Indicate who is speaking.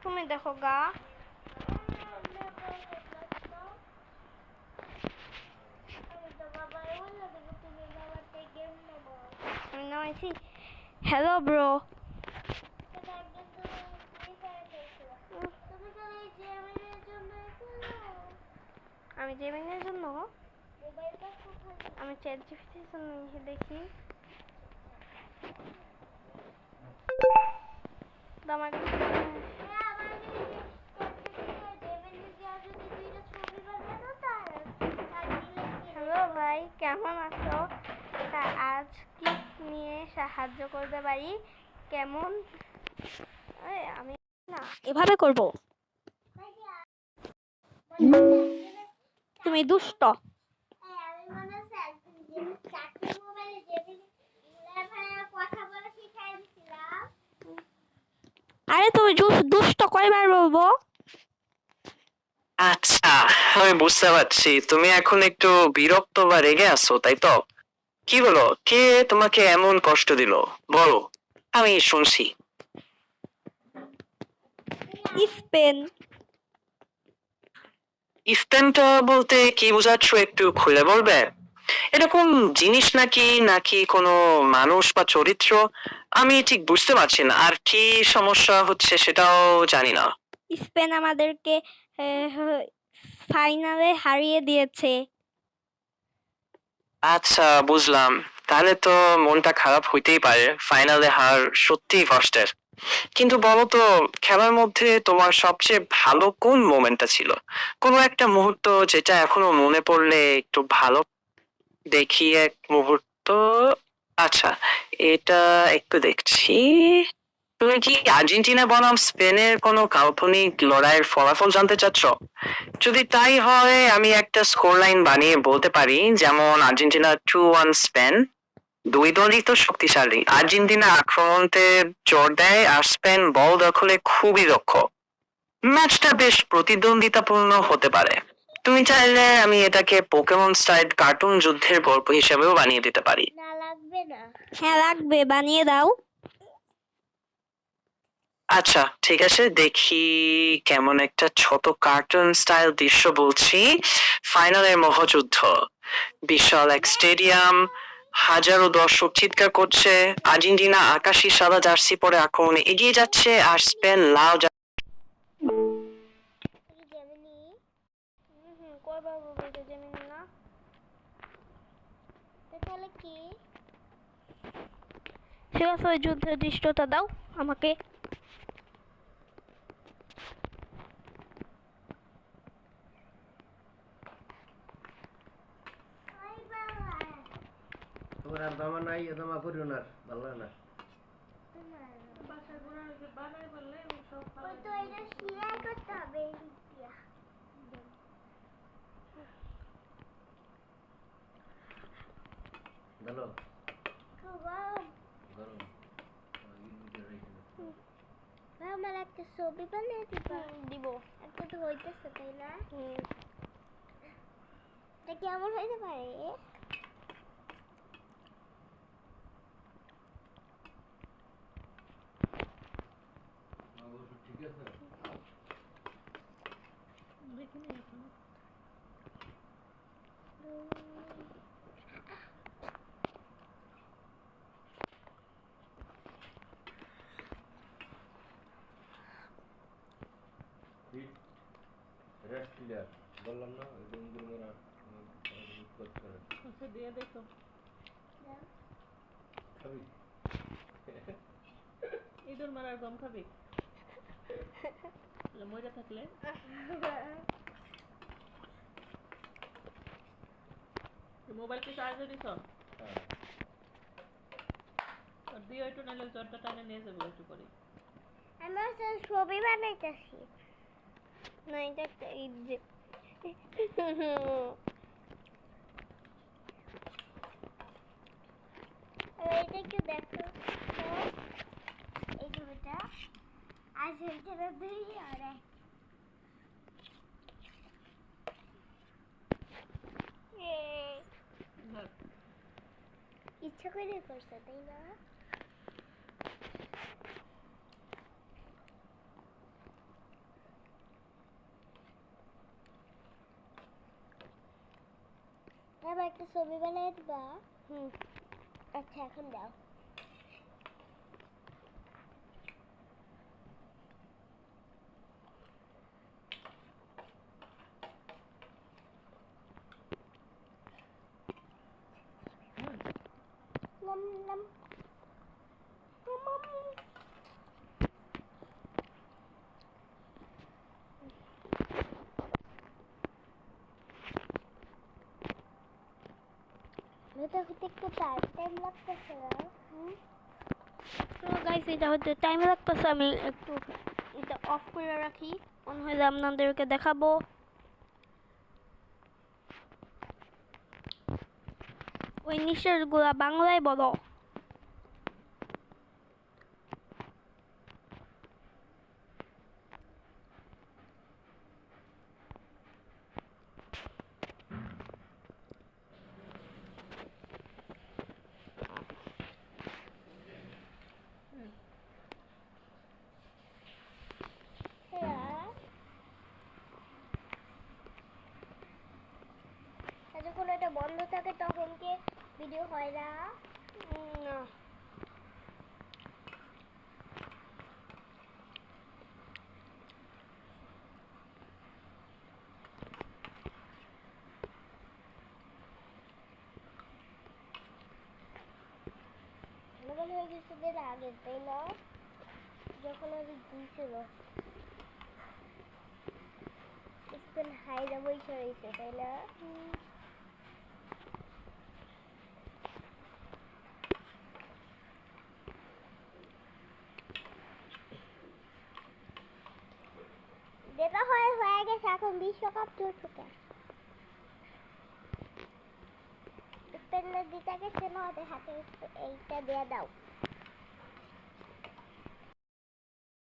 Speaker 1: তুমি দেখো গা। আমি নামাইছি। Hello bro. আমি জেমিনের জন্য আমি চ্যাট জিপিটির জন্য দেখি। হ্যালো ভাই, কেমন আছো? আজ কি নিয়ে সাহায্য করতে পারি? কেমন? আমি না এভাবে করব। তুমি দুষ্ট। আরে তুমি দুষ্ট কয়বার বলবো?
Speaker 2: আচ্ছা, আমি বুঝতে পারছি তুমি এখন একটু বিরক্ত বা রেগে আছো, তাই তো? কি বলো, কে তোমাকে এমন কষ্ট দিল? বলো, আমি শুনছি।
Speaker 1: স্পেন।
Speaker 2: স্পেনটা বলতে কি বোঝাচ্ছ, একটু খুলে বলবে? এটা কোন জিনিস নাকি নাকি কোনো মানুষ বা চরিত্র? আমি ঠিক বুঝতে পারছি না, আর কি সমস্যা হচ্ছে সেটাও জানি না।
Speaker 1: স্পেন আমাদেরকে ফাইনালে হারিয়ে দিয়েছে।
Speaker 2: আচ্ছা, বুঝলাম। তাহলে তো মনটা খারাপ হইতেই পারে, ফাইনালে হার সত্যিই কষ্টের। কিন্তু বলো তো, খেলার মধ্যে তোমার সবচেয়ে ভালো কোন মোমেন্টটা ছিল? কোনো একটা মুহূর্ত যেটা এখনো মনে পড়লে একটু ভালো। দেখি এক মুহূর্ত। আচ্ছা, এটা একটু দেখছি। তুমি কি আর্জেন্টিনা বনাম স্পেনের কোনো কাল্পনিক লড়াইয়ের ফলাফল জানতে চাচ্ছ? যদি তাই হয়, আমি একটা স্কোর লাইন বানিয়ে বলতে পারি, যেমন আর্জেন্টিনা 2-1 স্পেন। দুই দলই তো শক্তিশালী, আর্জেন্টিনা আক্রমণে জোর দেয় আর স্পেন বল দখলে খুবই দক্ষ। ম্যাচটা বেশ প্রতিদ্বন্দ্বিতাপূর্ণ হতে পারে। তুমি চাইলে আমি এটাকে পোকেমন স্টাইল কার্টুন যুদ্ধের গল্প হিসেবেও বানিয়ে দিতে পারি।
Speaker 1: না, লাগবে না। হ্যাঁ লাগবে, বানিয়ে দাও।
Speaker 2: আচ্ছা, ঠিক আছে, দেখি কেমন একটা ছোট কার্টুন স্টাইল দৃশ্য বলছি। ফাইনালের মহাযুদ্ধ, বিশাল এক স্টেডিয়াম, হাজারো দর্শক চিৎকার করছে। আর্জেন্টিনা আকাশি সাদা জার্সি পরে আক্রমণে এগিয়ে যাচ্ছে, আর স্পেন লাল
Speaker 1: ঠিক আছে, ওই যুদ্ধের দৃশ্যটা দাও আমাকে।
Speaker 3: তোমার আর জামা নাই, এ জামা করিও না, ভালো লাগে না। ভালো গরম
Speaker 4: আমার একটা ছবি বানিয়ে দিবা?
Speaker 1: দিব।
Speaker 4: একটা তো হইতেছে, তাই না? এটা কেমন হইতে পারে?
Speaker 3: ঠিক আছে। রেস্ট ক্লিয়ার বললাম না, ওই রুমগুলো মোরা আচ্ছা দিয়ে দেখো। খাবি?
Speaker 5: ইঁদুর মারার গম খাবি? মজা থাকলে মোবাইল কি চার্জে দিছ? দিও একটু, নাহলে জ্বরটা টানে নিয়ে যাবো একটু পরে।
Speaker 4: আমার ছবি বানাইতেছি।
Speaker 1: না, এটা একটা
Speaker 4: এইটা একটু দেখো, এই ছবিটা আর্জেন্টিনা 2 আর ইচ্ছা করে করছে, তাই না? একটা ছবি বানিয়ে দিবা?
Speaker 1: হুম।
Speaker 4: আচ্ছা এখন দাও। লম লম এটা হতে একটু টাইম লাগতেছে না?
Speaker 1: তো গাইস এটা হতে টাইম লাগতেছে, আমি একটু এটা অফ করে রাখি, অন হলে আপনাদেরকে দেখাবো। ওই নিঃশ্বাসগুলা বাংলায় বলো।
Speaker 4: যখন এটা বন্ধ থাকে তখন কি ভিডিও হয় না?
Speaker 1: না,
Speaker 4: মোবাইল হয়ে গেছে যে আগে, তাই না? যখন আমি দিয়েছিল স্পেন হাইরা বইসা রয়েছে, তাই না? যেটা হয়ে গেছে, এখন বিশ্বকাপ চলছে। স্পেনের দিতে গেছে না, ওদের হাতে এইটা দিয়ে দাও।